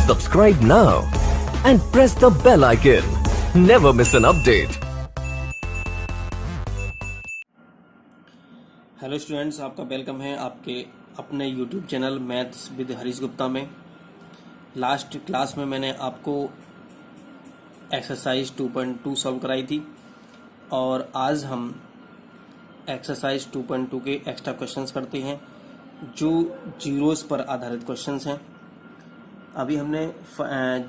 Subscribe now and press the bell icon. Never miss an update. Hello students, आपका welcome है आपके अपने YouTube channel maths with Harish Gupta में। Last class में मैंने आपको एक्सरसाइज 2.2 सॉल्व कराई थी और आज हम एक्सरसाइज 2.2 के एक्स्ट्रा क्वेश्चंस करते हैं जो जीरोस पर आधारित क्वेश्चंस हैं। अभी हमने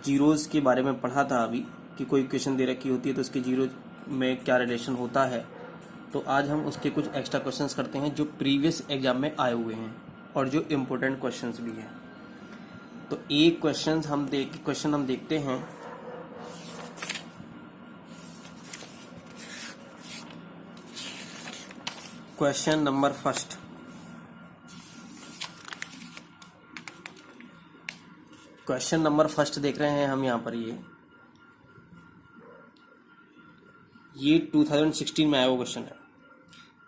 जीरोस के बारे में पढ़ा था अभी कि कोई क्वेश्चन दे रखी होती है तो उसके जीरो में क्या रिलेशन होता है। तो आज हम उसके कुछ एक्स्ट्रा क्वेश्चंस करते हैं जो प्रीवियस एग्जाम में आए हुए हैं और जो इम्पोर्टेंट क्वेश्चंस भी हैं। तो एक क्वेश्चन हम देखते हैं। Question number first. Question number first देख रहे हैं हम यहाँ पर। ये 2016 में आया हुआ क्वेश्चन है।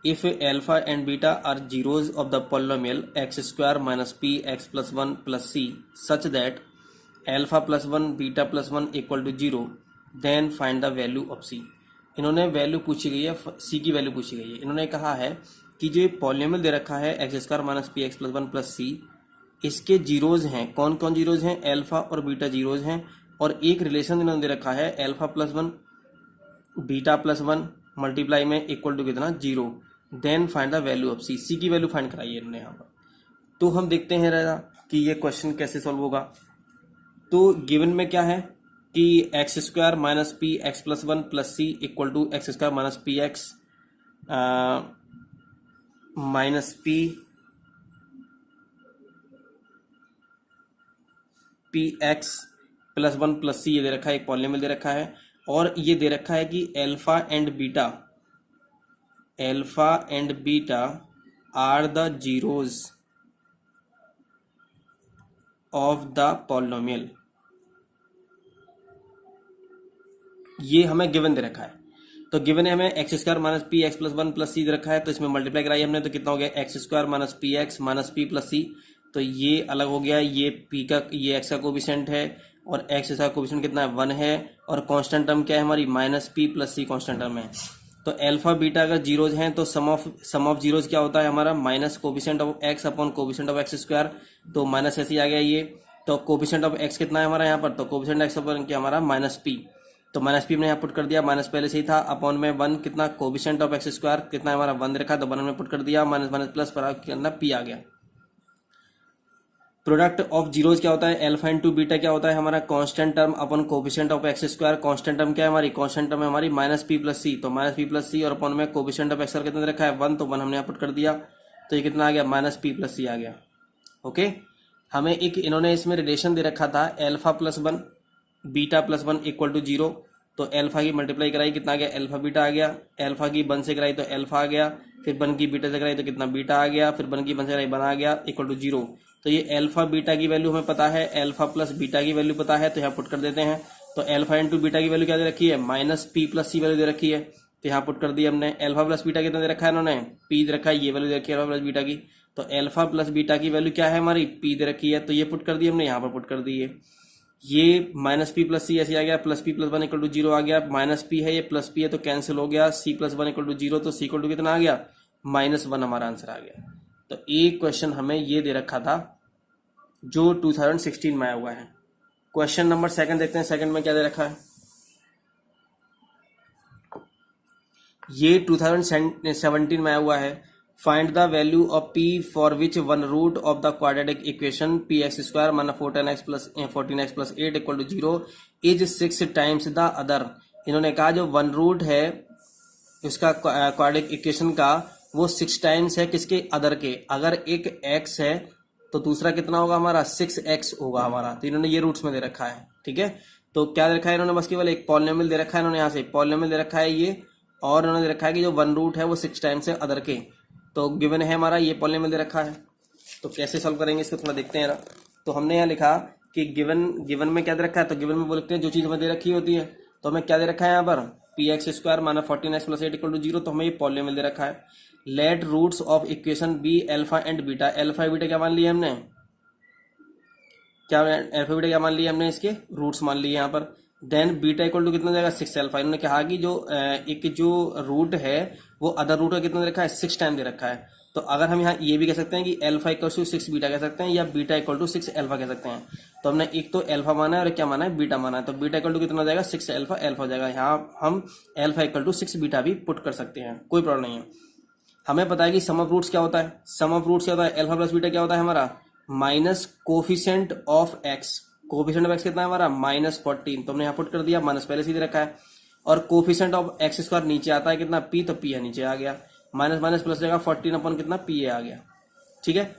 If alpha and beta are zeros of the polynomial x square minus p x plus one plus c such that alpha plus one beta plus one equal to zero, then find the value of c. इन्होंने value पूछी गई है, सी की value पूछी गई है। इन्होंने कहा है कि जो पॉलिनोमियल दे रखा है x square minus p x plus one plus c, इसके जीरोज हैं। कौन कौन जीरोज हैं? अल्फा और बीटा जीरोज हैं। और एक रिलेशन इन्होंने दे रखा है alpha plus one beta plus one multiply में इक्वल टू कितना? Zero. Then find the value of c. C की वैल्यू फाइंड कराई है इन्होंने यहाँ पर। तो हम देखते हैं रहा कि ये क्वेश्चन कैसे सॉल्व होगा। तो गिवन में क्या है कि x square minus p x plus one plus c equal to x square minus p x minus p x plus one plus c ये दे रखा है, एक पॉलिनोमियल दे रखा है। और ये दे रखा है कि alpha and beta are the zeros of the polynomial. ये हमें गिवन दे रखा है। तो गिवन है हमें x square minus p x plus one plus c दे रखा है। तो इसमें मल्टीप्लाई कराई हमने तो कितना हो गया? X square minus p plus c. तो ये अलग हो गया। ये पी का ये एक्स का कोफिशिएंट है और एक्स का कोफिशिएंट कितना है? 1 है। और कांस्टेंट टर्म क्या है हमारी? माइनस पी प्लस सी कांस्टेंट टर्म है। तो अल्फा बीटा अगर जीरोज हैं तो सम ऑफ जीरोज क्या होता है हमारा? Minus coefficient of x upon coefficient of X square. तो माइनस ऐसे ही आ गया ये। तो कोफिशिएंट ऑफ एक्स कितना है हमारा यहाँ पर? तो कोफिशिएंट एक्स अपॉन क्या हमारा? Minus P. तो माइनस पी हमने यहाँ पुट कर दिया। माइनस पहले से ही था। अपॉन में 1 कितना? कोफिशिएंट ऑफ एक्स स्क्वायर कितना है हमारा? 1 रखा। तो 1 में पुट कर दिया। माइनस माइनस प्लस पर कितना? पी आ गया। प्रोडक्ट ऑफ जीरोज क्या होता है? अल्फा इंटू बीटा क्या होता है हमारा? Constant term upon coefficient of X square. Constant term क्या है हमारी? कांस्टेंट टर्म है हमारी माइनस पी प्लस सी। तो माइनस पी प्लस सी और अपन में कोफिशिएंट ऑफ एक्स कितना रखा है? 1। तो 1 हमने यहाँ पुट कर दिया। तो ये कितना आ गया? माइनस पी प्लस सी आ गया। ओके। हमें एक इन्होंने इसमें रिलेशन दे रखा था alpha plus one beta plus one equal to zero. तो अल्फा की मल्टीप्लाई कराई कितना आ गया? अल्फा बीटा आ गया। अल्फा की 1 से कराई तो अल्फा आ गया। फिर 1 की बीटा से कराई तो कितना? बीटा आ गया। फिर 1 की 1 से कराई 1 आ गया इक्वल टू जीरो। तो ये अल्फा बीटा की वैल्यू हमें पता है, अल्फा प्लस बीटा की वैल्यू पता है। तो यहाँ पुट कर देते हैं। तो अल्फा इंटू बीटा की वैल्यू क्या दे रखी है? माइनस पी प्लस सी वैल्यू दे रखी है। तो यहाँ पुट कर दिया हमने। अल्फा प्लस बीटा कितना दे रखा है इन्होंने? पी दे रखा है। ये वैल्यू दे रखी है अल्फा प्लस बीटा की। तो अल्फा प्लस बीटा की वैल्यू क्या है हमारी? पी दे रखी है। तो ये पुट कर दी हमने, यहाँ पर पुट कर दी है। ये माइनस पी प्लस सी ऐसे आ गया। Plus p plus one equal to zero आ गया। माइनस पी है, ये प्लस पी है तो कैंसिल हो गया। C plus one equal to zero. तो सी इक्वल टू कितना आ गया? -1 हमारा आंसर आ गया। तो एक क्वेश्चन हमें ये दे रखा था जो 2016 में आया हुआ है। क्वेश्चन नंबर सेकंड देखते हैं। सेकंड में क्या दे रखा है? ये 2017 में आया हुआ है। Find the value of P for which one root of the quadratic equation P X square minus 14x plus 8 equal to zero is 6 times the other. इन्होंने कहा जो वन रूट है इसका क्वाड्रेटिक इक्वेशन का वो 6 टाइम्स है किसके? Other के। अगर एक x है तो दूसरा कितना होगा हमारा? 6x होगा हमारा। तो इन्होंने ये रूट्स में दे रखा है। ठीक है। तो क्या दे रखा है इन्होंने? बस केवल एक पॉलिनोमियल दे रखा है इन्होंने। यहाँ से पॉलिनोमियल दे रखा है ये, और इन्होंने दे रखा है कि जो वन रूट है वो 6 टाइम्स है अदर के। तो गिवन है हमारा ये पॉलिनोमियल दे रखा है। तो कैसे सॉल्व करेंगे इसको थोड़ा देखते हैं। तो हमने यहाँ लिखा कि गिवन में क्या दे रखा है? तो गिवन में बोलते हैं जो चीज हमें दे रखी होती है। तो हमें क्या दे रखा है यहाँ पर? P X square minus 14x plus 8 equal to zero. तो हमें ये पॉलिनोमियल दे रखा है। Let roots of equation be alpha and beta. Alpha beta क्या मान लिया हमने? क्या अल्फा बीटा क्या मान लिया हमने, इसके रूट्स मान लिए यहाँ पर। देन बीटा इक्वल टू कितना जाएगा 6 अल्फा। इन्होंने कहा कि जो एक जो रूट है वो अदर रूट का कितना दे रखा है 6 टाइम दे रखा है। तो अगर हम यहाँ ये भी कह सकते हैं कि अल्फा इक्वल टू 6 बीटा कह सकते हैं या बीटा इक्वल टू 6 अल्फा कह सकते हैं। तो हमने एक तो अल्फा माना है और क्या माना है बीटा माना है। तो बीटा इक्वल टू कितना हो जाएगा 6 अल्फा अल्फा हो जाएगा। यहाँ हम अल्फा इक्वल टू 6 बीटा भी पुट कर सकते हैं, कोई प्रॉब्लम नहीं है। हमें पता है कि सम ऑफ रूट्स क्या होता है, सम ऑफ रूट्स क्या होता है, अल्फा प्लस बीटा क्या होता है हमारा minus coefficient of x. Coefficient of x कितना है हमारा -14। तो हमने यहाँ पुट कर दिया, माइनस पहले सीधे रखा है। और कोफिशिएंट ऑफ एक्स स्क्वायर नीचे आता है कितना पी, तो पी है नीचे आ गया, माइनस माइनस प्लस जाएगा 14 अपन कितना पी आ गया। ठीक है,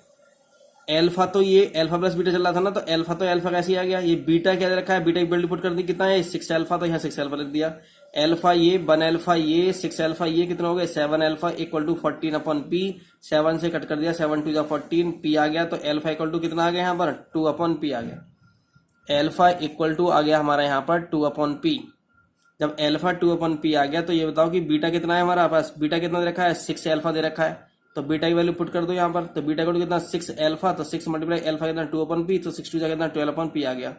एल्फा तो ये अल्फा प्लस बीटा चल रहा था ना, तो अल्फा कैसे आ गया, ये बीटा क्या दे रखा है, बीटा की वैल्यू पुट कर दी कितना है 6 अल्फा, तो यहाँ 6 अल्फा लिख दिया। अल्फा ये 1 अल्फा ये 6 अल्फा ये कितना हो गया 7 alpha equal to 14 upon P. 7 से कट कर दिया, 7 2 14 पी आ गया। तो अल्फा इक्वल टू कितना आ गया यहाँ पर 2 अपन पी आ गया। अल्फा इक्वल टू आ गया हमारा यहाँ पर 2 अपन पी। जब अल्फा 2 अपन पी आ गया तो ये बताओ कि बीटा कितना है हमारा पास, बीटा कितना दे रखा है 6 अल्फा दे रखा है। तो बीटा की वैल्यू पुट कर दो यहाँ पर। तो बीटा इक्वल टू कितना 6 अल्फा, तो 6 मल्टीप्लाई अल्फा कितना 2 अपन पी, तो 6 2 कितना 12 अपन पी आ गया।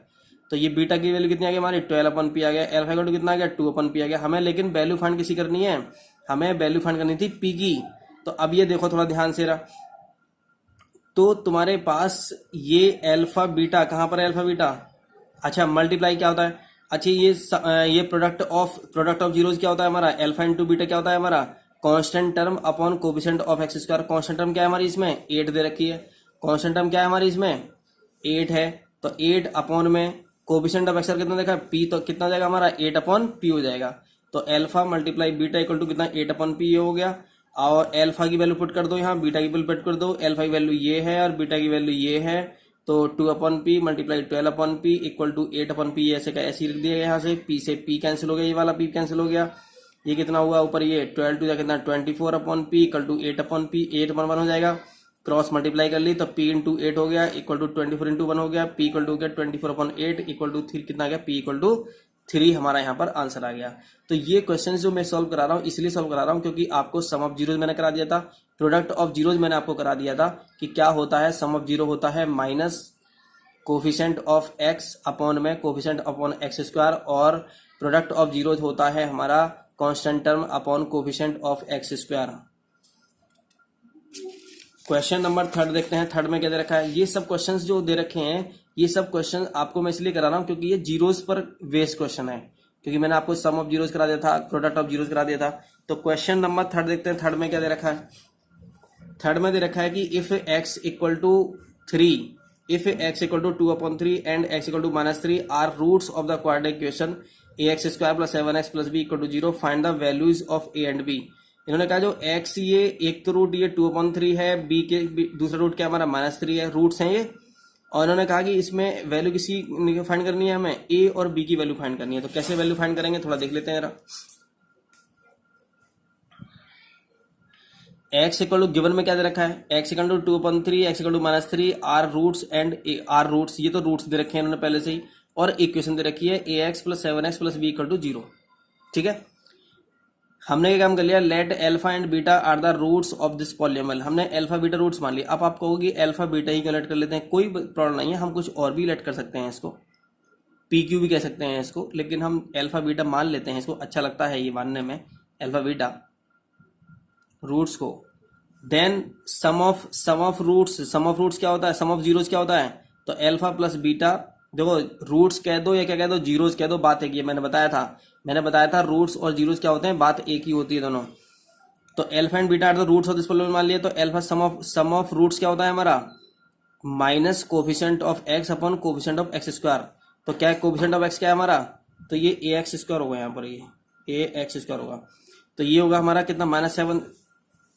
तो ये बीटा की वैल्यू कितनी आ गई हमारी 12 अपन पी आ गया। अल्फा इक्वल टू कितना आ गया 2 अपन पी आ गया। हमें लेकिन वैल्यू फाइंड किसी करनी है, हमें वैल्यू फाइंड करनी थी पी की। तो अब ये देखो थोड़ा ध्यान से रहा, तो तुम्हारे पास ये अल्फा बीटा कहाँ पर है, अल्फा बीटा अच्छा मल्टीप्लाई क्या होता है, अच्छा ये प्रोडक्ट ऑफ जीरोज क्या होता है हमारा, अल्फा इंटू बीटा क्या होता है हमारा constant term upon coefficient of X square. Constant term क्या है हमारी इसमें 8 दे रखी है, कांस्टेंट टर्म क्या है हमारी इसमें 8 है। तो 8 अपॉन में कोफिशिएंट ऑफ एक्स कितना देखा पी, तो कितना जाएगा हमारा 8 अपॉन पी हो जाएगा। तो alpha multiply beta equal to कितना 8 अपॉन पी हो गया। और अल्फा की वैल्यू पुट कर दो यहाँ, बीटा की वैल्यू पुट कर दो। अल्फा की वैल्यू ये है और बीटा की वैल्यू ये है। तो 2 upon P multiply 12 upon P equal to 8 upon P, ऐसे का ऐसे लिख दिया यहाँ से। पी से पी कैंसिल हो गया, ये वाला पी कैंसिल हो गया। ये कितना हुआ ऊपर ये 12 टू कितना 24 upon P equal to 8 upon पी, 8 अपॉन 1 हो जाएगा। क्रॉस मल्टीप्लाई कर ली तो p इंटू 8 हो गया इक्वल टू 24 इंटू 1 हो गया। p equal to 24 upon 8 equal to 3 कितना आ गया, p इक्वल टू 3 हमारा यहाँ पर आंसर आ गया। तो ये क्वेश्चन जो मैं सॉल्व करा रहा हूँ इसलिए सॉल्व करा रहा हूँ क्योंकि आपको सम ऑफ जीरोज मैंने करा दिया था, प्रोडक्ट ऑफ जीरोज मैंने आपको करा दिया था कि क्या होता है। सम ऑफ जीरो होता है minus coefficient of x upon में कोफिशिएंट अपॉन एक्स स्क्वायर, और प्रोडक्ट ऑफ जीरोज होता है हमारा constant term upon coefficient of X square. Question number 3 देखते हैं। 3 में क्या दे रखा है, ये सब क्वेश्चंस जो दे रखे हैं ये सब क्वेश्चन आपको मैं इसलिए करा रहा हूं क्योंकि ये जीरोस पर बेस्ड क्वेश्चन है, क्योंकि मैंने आपको सम ऑफ जीरोस करा दिया था, प्रोडक्ट ऑफ जीरोस करा दिया था। तो क्वेश्चन नंबर 3 देखते हैं। 3 में क्या दे रखा है, 3 में दे रखा है कि if x equal to 3, if x equal to 2 upon 3 and x equal to -3 are roots of the quadratic equation ax square plus 7x plus b equal to 0, find the values of a and b। इन्होंने कहा जो x ये एक तो root ये 2/3 है, b के दूसरा रूट क्या हमारा -3 है, रूट्स हैं ये। और इन्होंने कहा कि इसमें वैल्यू किसी फाइंड करनी है, हमें a और b की वैल्यू फाइंड करनी है। तो कैसे वैल्यू फाइंड करेंगे थोड़ा देख लेते हैं जरा। x इक्वल टू गिवन में क्या दे रखा है, x equal to 2/3 x equal to -3 are roots and are roots, ये तो रूट्स दे रखे हैं इन्होंने पहले से ही, और इक्वेशन दे रखी है ax plus 7x plus b equal to 0। ठीक है, हमने क्या काम कर लिया, let alpha and beta are the roots of this polynomial. हमने अल्फा बीटा रूट्स मान लिया। अब आप कहोगे अल्फा बीटा ही लेट कर लेते हैं, कोई प्रॉब्लम नहीं है, हम कुछ और भी लेट कर सकते हैं, इसको पी क्यू भी कह सकते हैं इसको, लेकिन हम अल्फा बीटा मान लेते हैं, इसको अच्छा लगता है ये मानने में अल्फा बीटा रूट्स को। देन सम ऑफ रूट्स क्या होता है, सम ऑफ जीरोज क्या होता है, तो अल्फा प्लस बीटा, देखो रूट्स कह दो या क्या कह दो जीरोज कह दो, बात एक ही है। मैंने बताया था रूट्स और जीरोज क्या होते हैं, बात एक ही होती है दोनों। तो alpha and beta are the roots of this polynomial मान लिया। तो अल्फा सम ऑफ रूट्स क्या होता है हमारा minus coefficient of x upon coefficient of X square. तो क्या कोफिशिएंट ऑफ एक्स क्या है हमारा, तो ये ए एक्स स्क्वायर होगा, यहाँ पर ये ए एक्स स्क्वायर होगा। तो ये होगा हमारा कितना -7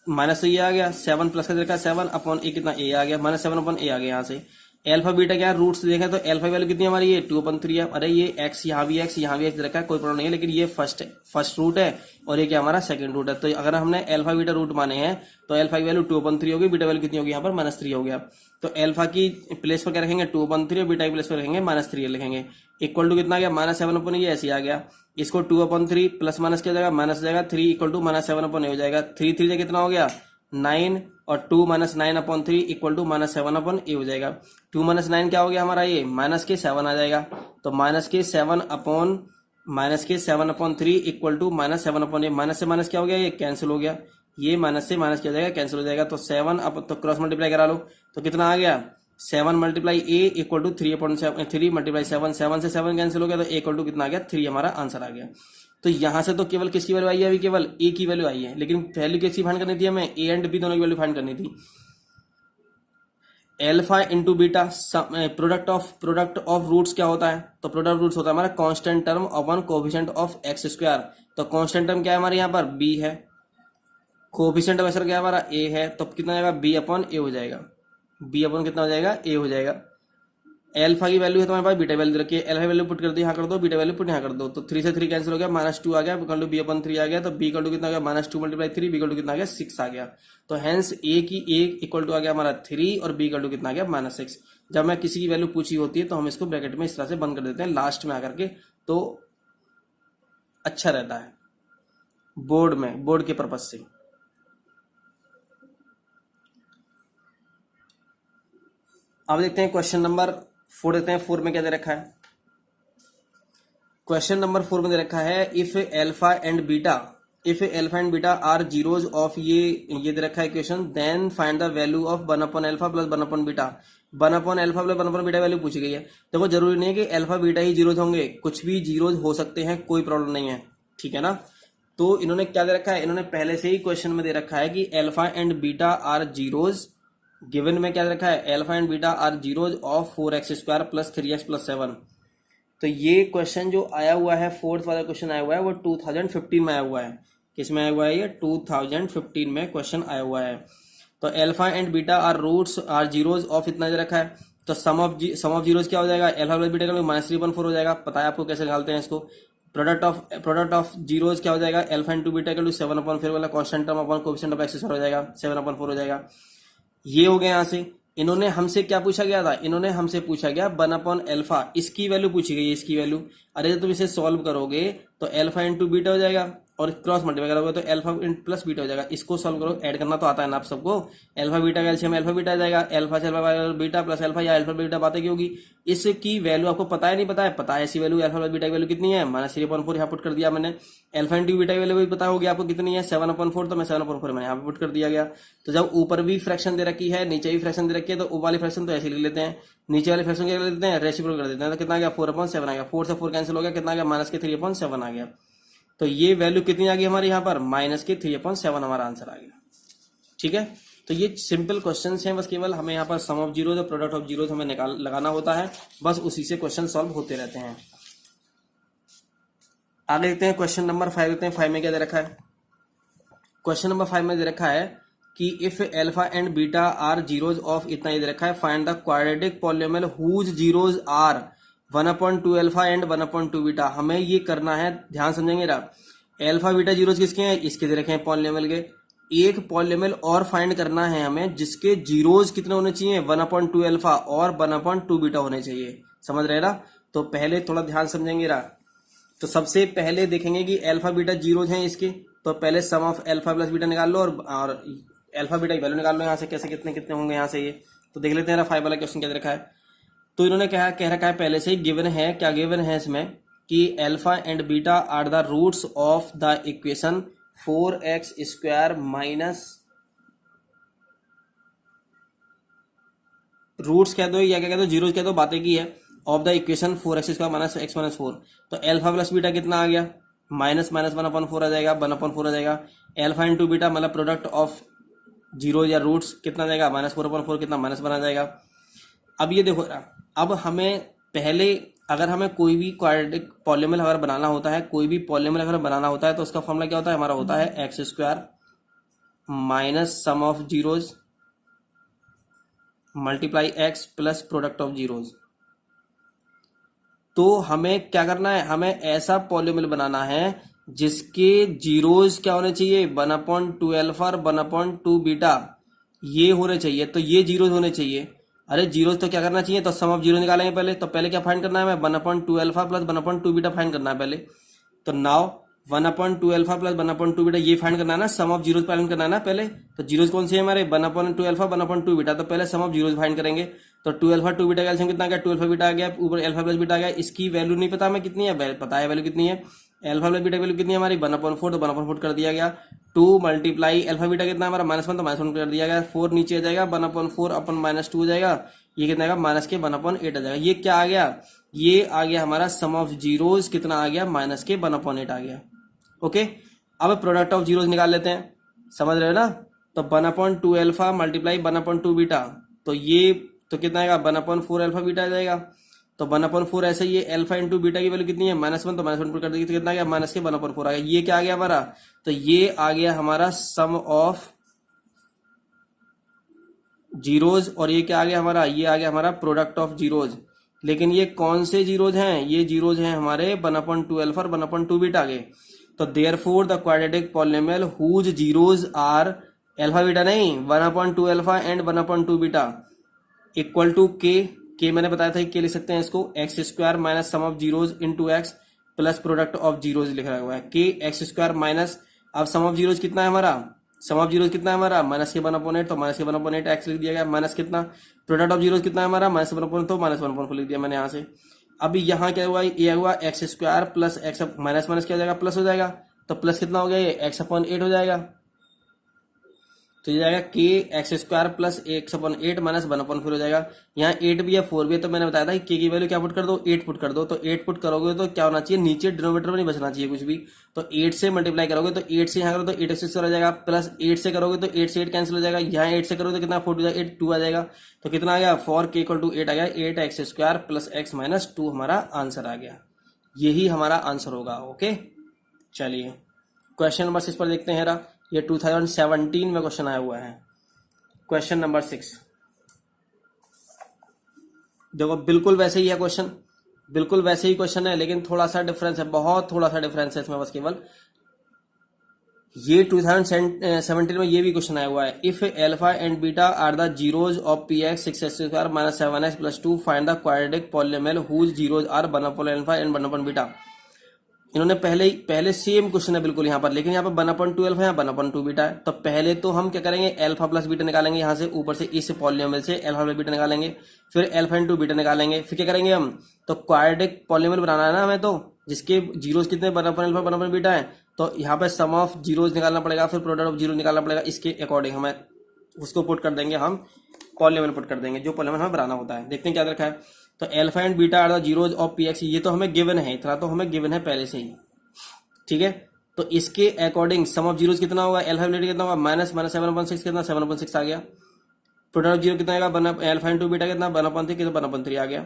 माइनस से ये आ गया 7 प्लस का देखा 7 अपॉन ए कितना ए आ गया, -7 अपॉन ए आ गया। यहाँ से अल्फा बीटा क्या रूट्स देखें तो अल्फा वैल्यू कितनी हमारी ये 2/3 है। अरे ये x यहाँ भी x यहाँ भी x रखा है, कोई प्रॉब्लम नहीं है, लेकिन ये फर्स्ट रूट है और ये क्या हमारा सेकंड रूट है। तो अगर हमने अल्फा बीटा रूट माने हैं तो अल्फा की वैल्यू 2/3 होगी, बीटा वैल्यू कितनी होगी यहाँ पर -3 हो गया। तो अल्फा की प्लेस पर क्या रखेंगे 2/3 और बीटा की प्लेस पर रखेंगे -3 लिखेंगे। इक्वल टू कितना आ गया -7 अपॉन ये ऐसे आ गया। इसको 2/3 प्लस माइनस क्या जाएगा माइनस जाएगा 3 इक्वल टू -7 अपॉन हो जाएगा। 3 3 कितना हो गया 9 और 2 minus 9/3 equal to minus 7/a हो जाएगा। 2 माइनस 9 क्या हो गया हमारा, ये माइनस के 7 आ जाएगा। तो माइनस के 7/3 equal to minus 7/a। Minus से माइनस क्या हो गया, ये कैंसिल हो गया। ये माइनस से माइनस क्या हो जाएगा, कैंसिल हो जाएगा। तो 7 अब तो क्रॉस मल्टीप्लाई करा लो तो कितना आ गया, 7 multiply a equal to 3 multiply 7, 7 से 7 कैंसिल हो गया तो a इक्वल टू कितना आ गया, 3 हमारा आंसर आ गया। तो यहां से तो केवल किसकी वैल्यू आई है, अभी केवल a की वैल्यू आई है, लेकिन वैल्यू किसकी फाइंड करनी थी हमें, a एंड b दोनों की वैल्यू फाइंड करनी थी। Alpha into beta product of roots क्या होता है, तो प्रोडक्ट रूट्स होता है हमारा constant term upon coefficient of X square. तो कांस्टेंट टर्म क्या है हमारे यहाँ पर, b है, कोएफिशिएंट ऑफ एक्स क्या है हमारा, a है, तो कितना आएगा, b अपॉन a हो जाएगा। b अपॉन कितना हो जाएगा, a हो जाएगा। एल्फा की वैल्यू है तुम्हारे पास, बीटा वैल्यू रखी है, एल्फा वैल्यू पुट कर दो, यहाँ कर दो, बीटा वैल्यू पुट यहाँ कर दो। तो 3 से 3 कैंसिल हो गया, -2 आ गया, इक्वल टू b अपॉन 3 आ गया। तो b इक्वल टू कितना आ गया, -2 मल्टीप्लाई 3, b इक्वल टू कितना आ गया, 6 आ गया। तो हेंस a इक्वल टू आ गया हमारा 3 और b इक्वल टू कितना आ गया, -6। जब मैं किसी की वैल्यू पूछी होती है तो हम इसको ब्रैकेट में इस तरह से बंद कर देते हैं लास्ट में आकर के, तो अच्छा रहता है बोर्ड के पर्पज से। अब देखते हैं क्वेश्चन नंबर 4 देखते हैं। 4 में क्या दे रखा है, क्वेश्चन नंबर 4 में दे रखा है if alpha and beta are zeros of ये दे रखा है equation, then find the value of one by alpha plus one by beta. One by alpha plus one by beta value पूछी गई है। देखो जरूरी नहीं है कि अल्फा बीटा ही जीरोज होंगे, कुछ भी जीरोज हो सकते हैं, कोई प्रॉब्लम नहीं है, ठीक है ना। तो इन्होंने क्या दे रखा है, इन्होंने पहले से ही क्वेश्चन में दे रखा है कि alpha and beta are zeros, given में क्या रखा है, alpha and beta are zeros of 4x² plus 3x plus 7। तो ये क्वेश्चन जो आया हुआ है, फोर्थ वाला क्वेश्चन आया हुआ है, वो 2015 में आया हुआ है। किस में आया हुआ है, ये 2015 में क्वेश्चन आया हुआ है। तो alpha and beta are roots are zeros of इतना दे रखा है। तो सम ऑफ जीरोज क्या हो जाएगा, एल्फा प्लस बीटा का -3/4 हो जाएगा। पता है आपको कैसे निकालते हैं इसको। प्रोडक्ट ऑफ जीरोज क्या हो जाएगा, एल्फा इंटू बीटा का 7/4 वाला constant term upon coefficient of x हो जाएगा, 7/4 हो जाएगा। ये हो गया यहाँ से। इन्होंने हमसे क्या पूछा गया था, इन्होंने हमसे पूछा गया 1/अल्फा, इसकी वैल्यू पूछी गई है, इसकी वैल्यू। अरे जब तुम इसे सॉल्व करोगे तो एल्फा इंटू बीटा हो जाएगा और क्रॉस मल्टीप्लाई करोगे तो एल्फा प्लस बीटा हो जाएगा। इसको सॉल्व करो, ऐड करना तो आता है ना आप सबको। एल्फा बीटा का एलसीएम एल्फा बीटा आ जाएगा, एल्फा से अल्फा बीटा प्लस एल्फा या एल्फा बीटा बातें की होगी। इसकी वैल्यू आपको पता है नहीं पता है, पता है ऐसी वैल्यू एल्फा प्लस बीटा की वैल्यू कितनी है, -3/4 यहाँ पुट कर दिया मैंने। एल्फा इंटू बीटा की वैल्यू भी पता होगी आपको कितनी है, 7/4, तो मैं 7/4 मैंने यहाँ पे पुट कर दिया गया। तो जब ऊपर भी फ्रैक्शन दे रखी है, नीचे भी फ्रैक्शन दे रखी है, तो ऊपर वाली फ्रैक्शन तो ऐसे लिख लेते हैं, नीचे वाले फ्रैक्शन क्या लेते हैं, रेसिप्रोकल कर देते हैं। तो कितना आ गया, 4/7 आ गया। 4 से 4 कैंसिल हो गया, कितना आ गया, -3/7 आ गया। तो ये वैल्यू कितनी आ गई हमारे यहाँ पर, -3/7 हमारा आंसर आ गया, ठीक है। तो ये सिंपल क्वेश्चन हैं, बस केवल हमें यहाँ पर सम ऑफ जीरोज और प्रोडक्ट ऑफ जीरोज हमें लगाना होता है, बस उसी से क्वेश्चन सॉल्व होते रहते हैं। आगे देखते हैं क्वेश्चन नंबर 5 देखते हैं। 5 में क्या दे रखा है, क्वेश्चन नंबर 5 में दे रखा है कि if alpha and beta are zeros of इतना ही दे रखा है, find the quadratic polynomial whose zeros are 1/2 alpha and 1/2 beta. हमें ये करना है, ध्यान समझेंगे ना, एल्फा बीटा जीरोज किसके हैं, इसके दे रखे हैं पॉलिनोमियल के। एक पॉलिनोमियल और फाइंड करना है हमें जिसके जीरोज कितने होने चाहिए, 1/2 अल्फा और 1/2 बीटा होने चाहिए, समझ रहे ना। तो पहले थोड़ा ध्यान समझेंगे ना, तो सबसे पहले देखेंगे कि अल्फा बीटा जीरोज हैं इसके, तो पहले सम ऑफ अल्फा प्लस बीटा निकाल लो और अल्फा बीटा की वैल्यू निकाल लो यहाँ से, कैसे कितने कितने होंगे यहाँ से ये। तो देख लेते हैं 5 वाला क्वेश्चन क्या दे रखा है। तो इन्होंने कह रखा है पहले से ही, गिवन है, क्या गिवन है इसमें कि alpha and beta are the roots of the equation 4x² minus roots कह दो या क्या कह दो, जीरोज कह दो, बातें की है, of the equation 4x² minus x minus 4। तो अल्फा प्लस बीटा कितना आ गया, माइनस 1/4 आ जाएगा, 1/4 आ जाएगा। अल्फा इंटू बीटा मतलब प्रोडक्ट ऑफ जीरो या रूट्स कितना जाएगा, -4/4, कितना -1 आ जाएगा। अब ये देखो, अब हमें पहले अगर हमें कोई भी क्वाड्रेटिक पॉलिनोमियल अगर बनाना होता है, कोई भी पॉलिनोमियल अगर बनाना होता है, तो उसका फॉर्मूला क्या होता है, हमारा होता है x² minus sum of zeros multiply x plus product of zeros. तो हमें क्या करना है, हमें ऐसा पॉलिनोमियल बनाना है जिसके जीरोज क्या होने चाहिए, 1/2 अल्फा और 1/2 बीटा, ये होने चाहिए। तो ये जीरोज होने चाहिए। अरे जीरोज तो क्या करना चाहिए, तो सम ऑफ जीरो निकालेंगे पहले। तो पहले क्या फाइंड करना है हमें, 1/2 अल्फा प्लस 1/2 बीटा फाइंड करना है पहले। तो now one upon two alpha plus one upon two beta, ये फाइंड करना है ना, सम ऑफ जीरोज फाइंड करना है ना पहले। तो जीरोज कौन से है हमारे, one upon two alpha one upon two beta, तो पहले सम ऑफ जीरोज फाइंड करेंगे। तो टू एल्फा टू बीटा का एलसीएम कितना आ गया, टू एल्फा बीटा आ गया, ऊपर एल्फा प्लस बीटा आ गया। इसकी वैल्यू नहीं पता हमें कितनी है, पता है वैल्यू कितनी है, एल्फा प्लस बीटा वैल्यू कितनी है हमारी, वन अपॉन फोर, तो वन अपॉन फोर कर दिया गया। टू मल्टीप्लाई एल्फा बीटा कितना है हमारा, माइनस वन, तो माइनस वन कर दिया गया। फोर नीचे आ जाएगा, वन अपॉन फोर अपन माइनस टू हो जाएगा, ये कितना आएगा माइनस के वन अपॉन एट आ जाएगा। ये क्या आ गया, ये आ गया हमारा सम ऑफ जीरोज कितना आ गया, माइनस के वन अपॉन एट आ गया। ओके, अब प्रोडक्ट ऑफ जीरोज निकाल लेते हैं, समझ रहे हो ना। तो one upon two alpha multiply one upon two beta, तो ये तो कितना आएगा, one upon four alpha beta आ जाएगा। तो वन अपॉन फोर ऐसे, ये एल्फा इंटू बीटा की वैल्यू कितनी है, माइनस वन, तो माइनस वन कर देगी, तो कितना आ गया माइनस के वन अपॉन फोर आ गया। ये क्या आ गया हमारा, तो ये आ गया हमारा सम ऑफ जीरोज, और ये क्या आ गया हमारा, ये आ गया हमारा प्रोडक्ट ऑफ जीरोज। लेकिन ये कौन से जीरोज हैं, ये जीरोज हैं हमारे वन अपॉन टू एल्फा और वन अपॉन टू बीटा के। तो therefore the quadratic polynomial whose zeros are alpha beta नहीं, one upon two alpha and one upon two beta equal to के मैंने बताया था कि लिख सकते हैं इसको x square minus sum of zeros into x plus product of zeros लिखा हुआ है, के एक्स स्क्वायर माइनस, अब सम ऑफ जीरोज कितना है हमारा, सम ऑफ जीरोज कितना है हमारा, माइनस के वन अपॉन एट, तो माइनस के वन अपॉन एट एक्स लिख दिया गया, माइनस कितना प्रोडक्ट ऑफ जीरोज कितना है हमारा, माइनस वन अपॉन, तो माइनस वन अपॉन लिख दिया मैंने यहाँ से। अभी यहाँ क्या हुआ, ये हुआ x square plus X minus minus क्या हो जाएगा, प्लस हो जाएगा, तो प्लस कितना हो गया, ये एक्स अपॉन एट हो जाएगा। तो ये जाएगा के x square plus X upon eight minus one upon four हो जाएगा। यहाँ एट भी है फोर भी है, तो मैंने बताया था कि के की वैल्यू क्या पुट कर दो, एट पुट कर दो। तो एट पुट करोगे तो क्या होना चाहिए, नीचे डिनोमिनेटर में नहीं बचना चाहिए कुछ भी। तो एट से मल्टीप्लाई करोगे तो एट से यहाँ करो तो एट एक्स स्क्वायर आ जाएगा, प्लस एट से करोगे तो एट से एट कैंसिल हो जाएगा, यहाँ एट से करोगे तो कितना फोर टू जाएगा एट, टू आ जाएगा। तो कितना आ गया, फॉर के इक्वल टू एट आ गया, eight X square plus X minus two हमारा आंसर आ गया। यही हमारा आंसर होगा। ओके, चलिए क्वेश्चन नंबर 6 पर देखते हैं। ये 2017 में क्वेश्चन आया हुआ है। क्वेश्चन नंबर 6 देखो, बिल्कुल वैसे ही है क्वेश्चन, बिल्कुल वैसे ही क्वेश्चन है, लेकिन थोड़ा सा डिफरेंस है, बहुत थोड़ा सा डिफरेंस है इसमें बस केवल। ये 2017 में ये भी क्वेश्चन आया हुआ है, if alpha and beta are the zeros of P X six X square minus seven X plus two, find the quadratic polynomial whose zeros are one upon alpha and one upon beta. इन्होंने पहले same question है बिल्कुल यहाँ पर, लेकिन यहाँ पर one upon two alpha है, वन अपॉन टू बीटा है। तो पहले तो हम क्या करेंगे, एल्फा प्लस बीटा निकालेंगे यहाँ से, ऊपर से इस पॉलिनोमियल से एल्फा प्लस बीटा निकालेंगे, फिर एल्फा इंटू बीटा निकालेंगे, फिर क्या करेंगे हम, तो क्वाड्रेटिक पॉलिनोमियल बनाना है ना हमें, तो जिसके जीरोज कितने, one upon alpha one upon beta है। तो यहाँ पे सम ऑफ जीरोज निकालना पड़ेगा, फिर प्रोडक्ट ऑफ जीरो निकालना पड़ेगा, इसके अकॉर्डिंग हमें उसको पुट कर देंगे, हम पॉलिनोमियल पुट कर देंगे जो पॉलिनोमियल हमें बनाना होता है। देखते हैं क्या रखा है। तो alpha and beta are the zeros of P X, ये तो हमें गिवन है, इतना तो हमें गिवन है पहले से ही, ठीक है। तो इसके अकॉर्डिंग सम ऑफ जीरोज कितना होगा, एल्फा बीटा कितना होगा, माइनस माइनस 7/6 कितना, 7/6 आ गया। प्रोडक्ट ऑफ जीरो कितना आएगा, एल्फा इंटू बीटा कितना, 1/3 कितना, 1/3 आ गया।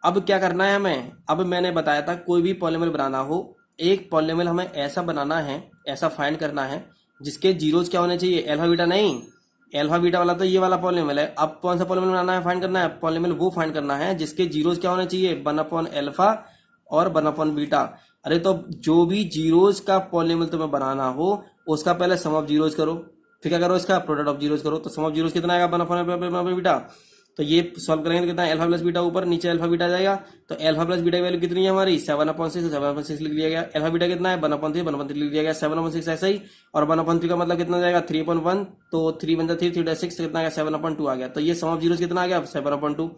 अब क्या करना है हमें, अब मैंने बताया था कोई भी पॉलिनोमियल बनाना हो, एक पॉलिनोमियल हमें ऐसा बनाना है, ऐसा फाइंड करना है जिसके जीरोज क्या होने चाहिए, एल्फा बीटा नहीं, एल्फा बीटा वाला तो ये वाला पॉलिनोमियल है। अब कौन सा पॉलिनोमियल बनाना है, फाइंड करना है, पॉलिनोमियल वो फाइंड करना है जिसके जीरोज क्या होने चाहिए, 1 एल्फा और 1 बीटा। अरे तो जो भी जीरोज का पॉलिनोमियल तुम्हें बनाना हो उसका पहले सम ऑफ जीरोज करो, फिर क्या करो, इसका प्रोडक्ट ऑफ जीरोज करो। तो सम ऑफ जीरोज कितना आएगा, 1 बीटा। तो ये सॉल्व करेंगे तो कितना, एल्फा प्लस बीटा ऊपर, नीचे एल्फा बीटा जाएगा। तो एल्फा प्लस बीटा की वैल्यू कितनी है हमारी, 7/6, 7/6 लिख दिया गया। एल्फा बीटा कितना है, 1/3, 1/3 लिख दिया गया, 7/6 ऐसा ही। और 1/3 का मतलब कितना जाएगा, 3/1, तो 3 बन जाता 3/6 कितना आ गया, 7/2 आ गया। तो ये सम ऑफ जीरोज कितना आ गया, 7/2।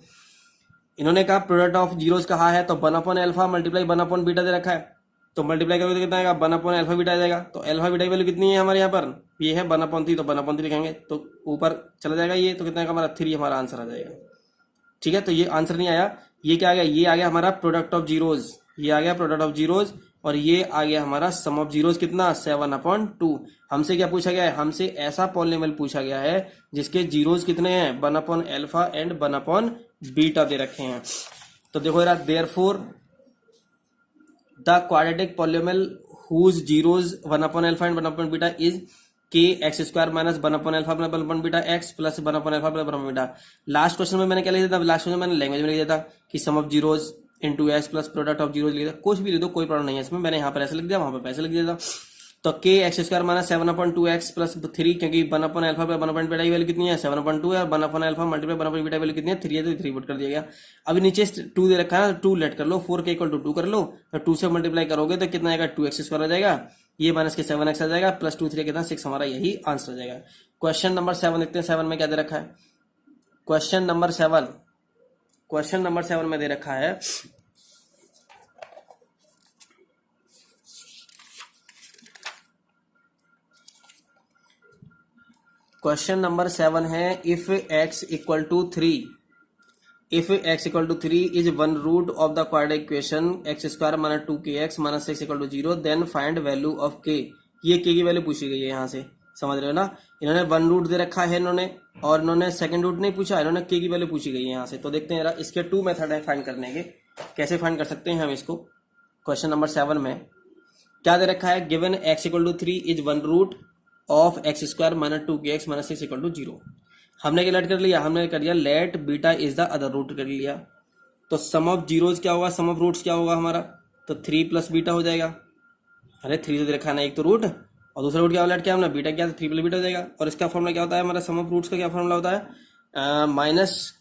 इन्होंने कहा प्रोडक्ट ऑफ जीरोज कहा है, तो 1 एल्फा मल्टीप्लाई 1 बीटा दे रखा है, तो मल्टीप्लाई करोगे तो कितना आएगा, 1 एल्फा बीटा आ जाएगा। तो एल्फा बीटा की वैल्यू कितनी है हमारे यहाँ पर, ये है 1/3, तो 1/3 लिखेंगे तो ऊपर चला जाएगा ये, तो कितना आएगा हमारा 3 हमारा आंसर आ जाएगा। ठीक है, तो ये आंसर नहीं आया, ये क्या आ गया, ये आ गया हमारा प्रोडक्ट ऑफ जीरोज, ये आ गया प्रोडक्ट ऑफ जीरोज, और ये आ गया हमारा सम ऑफ जीरोज कितना, 7/2। हमसे क्या पूछा गया है, हमसे ऐसा पॉलिनोमियल पूछा गया है जिसके जीरोज कितने हैं, 1 एल्फा एंड 1 बीटा दे रखे हैं। तो देखो यार, therefore the quadratic polynomial whose zeros 1 alpha and 1 beta is k x square minus 1 alpha 1 beta x plus 1 alpha 1 beta. Last question में मैंने क्या लिख दिया था, लास्ट क्वेश्चन में मैंने लैंग्वेज में लिख दिया था कि sum of zeros into x plus product of zeros लिख दिया, कुछ भी लिख दो कोई प्रॉब्लम नहीं है इसमें, मैंने यहाँ पर ऐसे लिख दिया, वहां पर ऐसे लिख दिया था। तो के x square minus 7/2x plus 3, क्योंकि 1/अल्फा पे 1/बीटा की वैल्यू कितनी है 7/2 है, और 1/अल्फा मल्टीप्लाई 1/बीटा की वैल्यू कितनी है 3 है, तो 3 पुट कर दिया गया। अभी नीचे 2 दे रखा है, 2 लेट कर लो, 4 के इक्वल टू 2 कर लो, तो 2 से मल्टीप्लाई करोगे तो कितना आएगा 2x स्क्वायर आ जाएगा, ये माइनस के 7x आ जाएगा, प्लस 2 3 कितना 6, हमारा यही आंसर आ जाएगा। क्वेश्चन नंबर 7 देखते हैं, 7 में क्या दे रखा है। क्वेश्चन नंबर 7 में दे रखा है क्वेश्चन नंबर 7 है, if x equal to 3 is one root of the quadratic equation X square minus 2kx minus 6 equal to 0, then find value of k। ये k की वैल्यू पूछी गई है यहाँ से, समझ रहे हो ना। इन्होंने वन रूट दे रखा है इन्होंने, और इन्होंने सेकंड रूट नहीं पूछा, इन्होंने k की वैल्यू पूछी गई है यहाँ से। तो देखते हैं जरा, इसके 2 मेथड है फाइंड करने के, कैसे फाइंड कर सकते हैं हम इसको। क्वेश्चन नंबर 7 में क्या दे रखा है, given x equal to 3 is one root of X square minus 2kx minus 6 equal to 0। हमने क्या लेट कर लिया, हमने कर दिया let beta is the other root कर लिया। तो सम ऑफ जीरोज क्या होगा, सम ऑफ रूट्स क्या होगा हमारा, तो 3 प्लस बीटा हो जाएगा। अरे 3 तो देखा ना, एक तो रूट और दूसरा रूट क्या लेट किया हमने, बीटा क्या, तो 3 प्लस बीटा हो जाएगा। और इसका फॉर्मूला क्या होता है हमारा, सम ऑफ रूट्स का क्या फॉर्मूला होता है, minus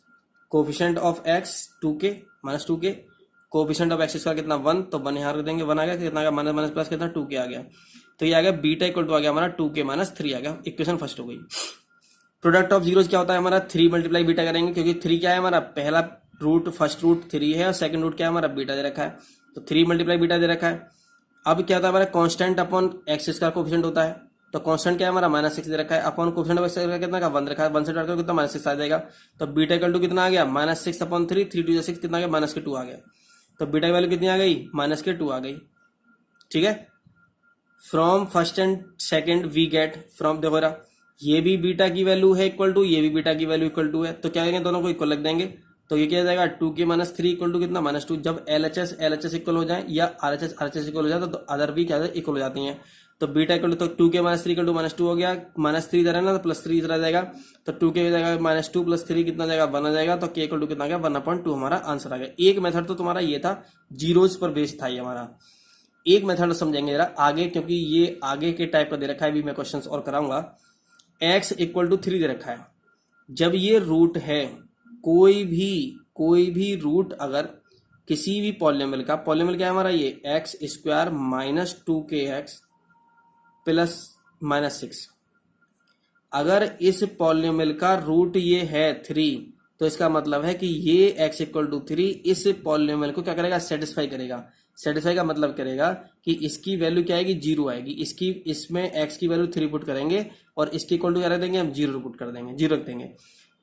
coefficient of x 2k minus 2k, coefficient of X square कितना 1, तो 1 यहाँ रख देंगे, 1 आ गया, कितना आ गया माइनस माइनस प्लस कितना 2k आ गया। तो ये आ गया बीटा इक्वल टू आ गया हमारा 2k माइनस 3 आ गया, इक्वेशन फर्स्ट हो गई। प्रोडक्ट ऑफ जीरोज क्या होता है हमारा, 3 मल्टीप्लाई बीटा करेंगे, क्योंकि 3 क्या है हमारा, पहला रूट फर्स्ट रूट 3 है, और सेकंड रूट क्या है हमारा बीटा दे रखा है, तो 3 मल्टीप्लाई बीटा दे रखा है। अब क्या होता है हमारा, constant upon x square coefficient होता है, तो कांस्टेंट क्या है हमारा माइनस 6 दे रखा है, upon coefficient of X square कितना का 1 रखा है, 1 से डाल कर कितना माइनस 6 आ जाएगा। तो बीटा इक्वल टू कितना आ गया माइनस 6/3, 3 2 6 कितना आ गया माइनस के 2 आ गया। तो बीटा की वैल्यू कितनी आ गई, माइनस के 2 आ गई। ठीक है, from first and second we get from, देखो रहा ये भी बीटा की वैल्यू है इक्वल टू, ये भी बीटा की वैल्यू इक्वल टू है, तो क्या करेंगे दोनों को इक्वल लग देंगे। तो ये क्या हो जाएगा 2k माइनस 3 इक्वल टू कितना माइनस 2। जब LHS इक्वल हो जाए या RHS इक्वल हो जाए तो अदर भी क्या इक्वल हो जाती हैं। तो बीटा इक्वल टू, तो 2k minus 3 equal to minus 2 हो गया, माइनस 3 इधर है ना तो प्लस 3 इधर आ जाएगा, तो 2k हो जाएगा माइनस 2 प्लस 3 कितना जाएगा 1 आ जाएगा। तो k इक्वल टू कितना आ गया 1/2 हमारा आंसर आ गया। एक मेथड तो तुम्हारा ये था, जीरोज पर बेस्ड था ये हमारा। एक मेथड समझेंगे जरा आगे, क्योंकि ये आगे के टाइप का दे रखा है, भी मैं क्वेश्चन और कराऊंगा। x इक्वल टू 3 दे रखा है, जब ये रूट है, कोई भी रूट अगर किसी भी पॉलिनोमियल का, पॉलिनोमियल क्या है हमारा ये x square minus 2kx plus minus 6, अगर इस पॉलिनोमियल का रूट ये है 3, तो इसका मतलब है कि ये x इक्वल टू 3 इस पॉलिनोमियल को क्या करेगा, सेटिस्फाई करेगा। सेटिस्फाई का मतलब करेगा कि इसकी वैल्यू क्या आएगी 0 आएगी, इसकी इसमें x की वैल्यू 3 पुट करेंगे और इसकी इक्वल टू क्या रख देंगे हम 0 पुट कर देंगे, 0 रख देंगे।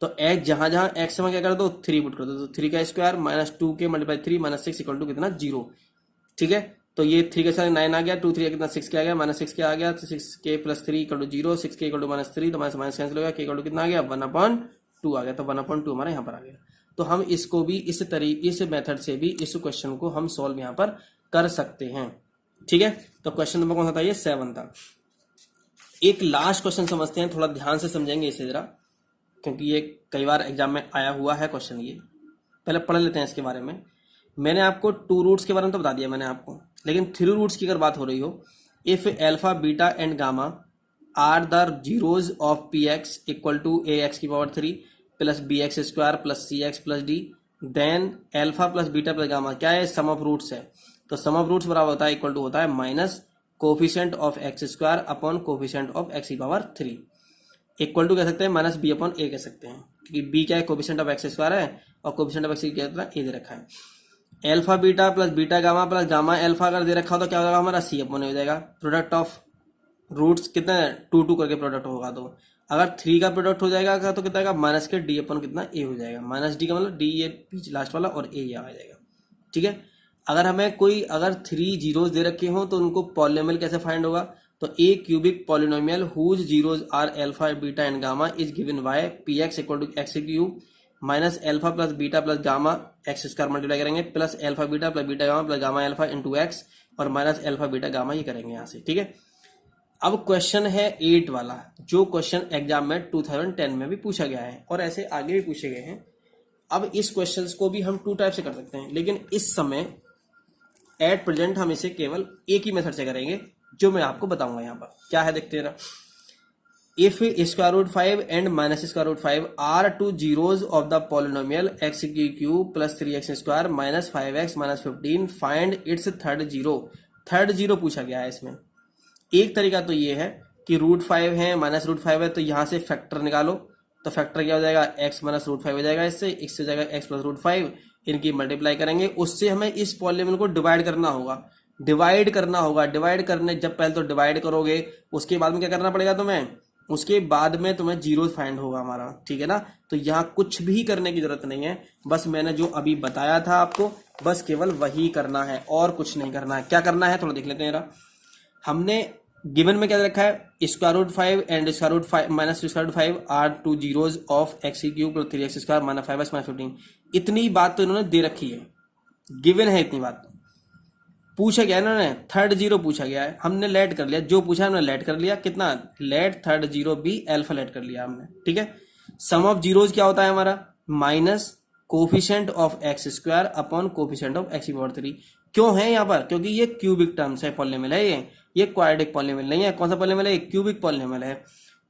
तो x जहां जहां x में क्या कर दो 3 पुट कर दो, तो 3 का square minus 2k multiply 3 minus 6 equal to कितना 0। ठीक है, तो ये 3 के साथ 9 आ गया, 2 3 कितना 6 के आ गया, माइनस 6 के आ गया, तो 6k plus 3 equal to 0, 6k equal to minus 3, तो माइनस माइनस कैंसिल हो गया, k इक्वल टू कितना आ गया 1/2 आ गया, तो 1/2 हमारा यहाँ पर आ गया। तो हम इसको भी इस मेथड से भी इस क्वेश्चन को हम सॉल्व यहाँ पर कर सकते हैं। ठीक है, तो क्वेश्चन नंबर कौन सा था, ये 7 था। एक लास्ट क्वेश्चन समझते हैं, थोड़ा ध्यान से समझेंगे इसे जरा, क्योंकि ये कई बार एग्जाम में आया हुआ है क्वेश्चन। ये पहले पढ़ लेते हैं इसके बारे में। मैंने आपको 2 रूट्स के बारे में तो बता दिया मैंने आपको, लेकिन 3 रूट्स की अगर बात हो रही हो, if alpha beta and gamma are the zeros of px equal to ax की power 3 plus bx square plus cx plus d, then alpha plus beta plus gamma क्या है, सम ऑफ रूट्स है। तो सम ऑफ रूट्स बराबर होता है equal to होता है minus coefficient of X square upon coefficient of x की पावर 3, इक्वल टू कह सकते हैं माइनस बी अपॉन ए कह सकते हैं, क्योंकि बी क्या है कोफिशिएंट ऑफ एक्स स्क्वायर है और कोफिशिएंट ऑफ एक्स क्या होता है ए दे रखा है। Alpha beta plus beta gamma plus gamma alpha अगर दे रखा हो तो क्या होगा हमारा सी अपॉन ए हो जाएगा। प्रोडक्ट ऑफ रूट्स कितना 2 करके प्रोडक्ट होगा, तो अगर 3 का प्रोडक्ट हो जाएगा तो कितना आएगा माइनस के डी अपॉन कितना ए हो जाएगा, माइनस डी का मतलब डी ये बीच लास्ट वाला और ए यहाँ आ जाएगा। ठीक है, अगर हमें कोई अगर 3 जीरोज दे रखे हो तो उनको पॉलिनोमियल कैसे फाइंड होगा, तो a cubic polynomial whose zeros are alpha beta and gamma is given by px equal to x cube minus alpha plus beta plus gamma x square multiply करेंगे plus alpha beta plus beta gamma plus gamma alpha into x और minus alpha beta gamma ये करेंगे यहाँ से। ठीक है, अब question है 8 वाला, जो क्वेश्चन एग्जाम में 2010 में भी पूछा गया है और ऐसे आगे भी पूछे गए हैं। अब इस क्वेश्चन को भी हम 2 टाइप से कर सकते हैं, लेकिन इस समय एट प्रेजेंट हम इसे केवल एक ही मेथड से करेंगे, जो मैं आपको बताऊंगा यहाँ पर क्या है, देखते हैं ना। If square root 5 and minus square root 5 are two zeros of the polynomial x cube plus 3x square minus 5x minus 15, find its third zero। Third zero पूछा गया है इसमें। एक तरीका तो ये है कि रूट 5 है माइनस रूट 5 है, तो यहाँ से फैक्टर निकालो, तो फैक्टर क्या हो जाएगा, x माइनस रूट 5 हो जाएगा, इससे हो जाएगा x प्लस रूट 5, इनकी मल्टीप्लाई करेंगे, उससे हमें इस पॉलीनोमियल को डिवाइड करना होगा। डिवाइड करने जब पहले तो डिवाइड करोगे, उसके बाद में क्या करना पड़ेगा तुम्हें, उसके बाद में तुम्हें जीरो फाइंड होगा हमारा, ठीक है ना। तो यहाँ कुछ भी करने की जरूरत नहीं है, बस मैंने जो अभी बताया था आपको बस केवल वही करना है और कुछ नहीं करना है। क्या करना है थोड़ा देख लेते हैं। हमने गिवन में क्या रखा है, square root 5 and square root 5 minus square root 5 are two zeros of X cube plus 3x square minus 5x minus 15। इतनी बात तो इन्होंने दे रखी है, गिवन है इतनी बात। पूछा गया इन्होंने थर्ड जीरो पूछा गया है, हमने लेट कर लिया, जो पूछा हमने लेट कर लिया। कितना let third zero be alpha let कर लिया हमने, ठीक है। सम ऑफ जीरोज क्या होता है हमारा, minus coefficient of X square upon coefficient of x power 3। क्यों है यहाँ पर, क्योंकि ये क्यूबिक टर्म्स है, पॉलिनोमियल है ये क्वाड्रेटिक पॉलिनोमियल नहीं है। कौन सा पॉलिनोमियल है, क्यूबिक पॉलिनोमियल है।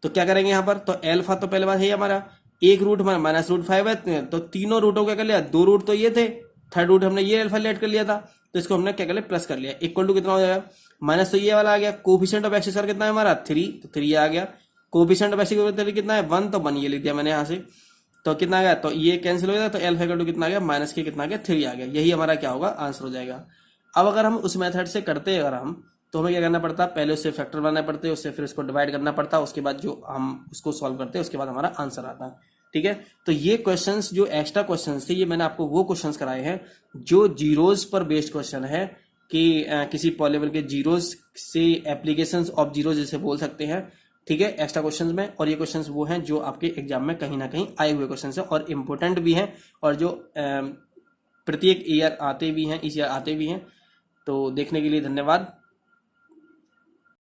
तो क्या करेंगे यहाँ पर, तो अल्फा तो पहले बात है हमारा, एक रूट हमारा माइनस रूट 5 है, तो तीनों रूटों क्या कर लिया, दो रूट तो ये थे, थर्ड रूट हमने ये अल्फा लेट कर लिया था, तो इसको हमने क्या कर लिया प्लस कर लिया। इक्वल टू कितना हो जाएगा, माइनस तो ये वाला आ गया। कोफिशिएंट ऑफ एक्स स्क्वायर कितना है हमारा 3, तो 3 आ गया। कोफिशिएंट ऑफ एक्स स्क्वायर कितना है 1, तो 1 ये लिख दिया मैंने यहाँ से, तो कितना आ गया, तो ये कैंसिल हो गया, तो अल्फा इक्वल टू कितना आ गया, माइनस के कितना आ गया 3 आ गया। यही हमारा क्या होगा, आंसर हो जाएगा। अब अगर हम उस मेथड से करते अगर हम, तो हमें क्या करना पड़ता, पहले उससे फैक्टर बनाना पड़ते, उससे फिर उसको डिवाइड करना पड़ता, उसके बाद जो हम उसको सॉल्व करते हैं उसके बाद हमारा आंसर आता, ठीक है। तो ये क्वेश्चंस जो एक्स्ट्रा क्वेश्चंस थे, ये मैंने आपको वो क्वेश्चंस कराए हैं जो जीरोज पर बेस्ड क्वेश्चन है, कि किसी पॉलीनोमियल के जीरोज से एप्लीकेशंस ऑफ जीरोज जैसे बोल सकते हैं, ठीक है, एक्स्ट्रा क्वेश्चंस में। और ये क्वेश्चंस वो हैं जो आपके एग्जाम में कहीं ना कहीं आए हुए क्वेश्चंस हैं और इंपॉर्टेंट भी हैं, और जो प्रत्येक ईयर आते भी हैं, इस ईयर आते भी हैं। तो देखने के लिए धन्यवाद।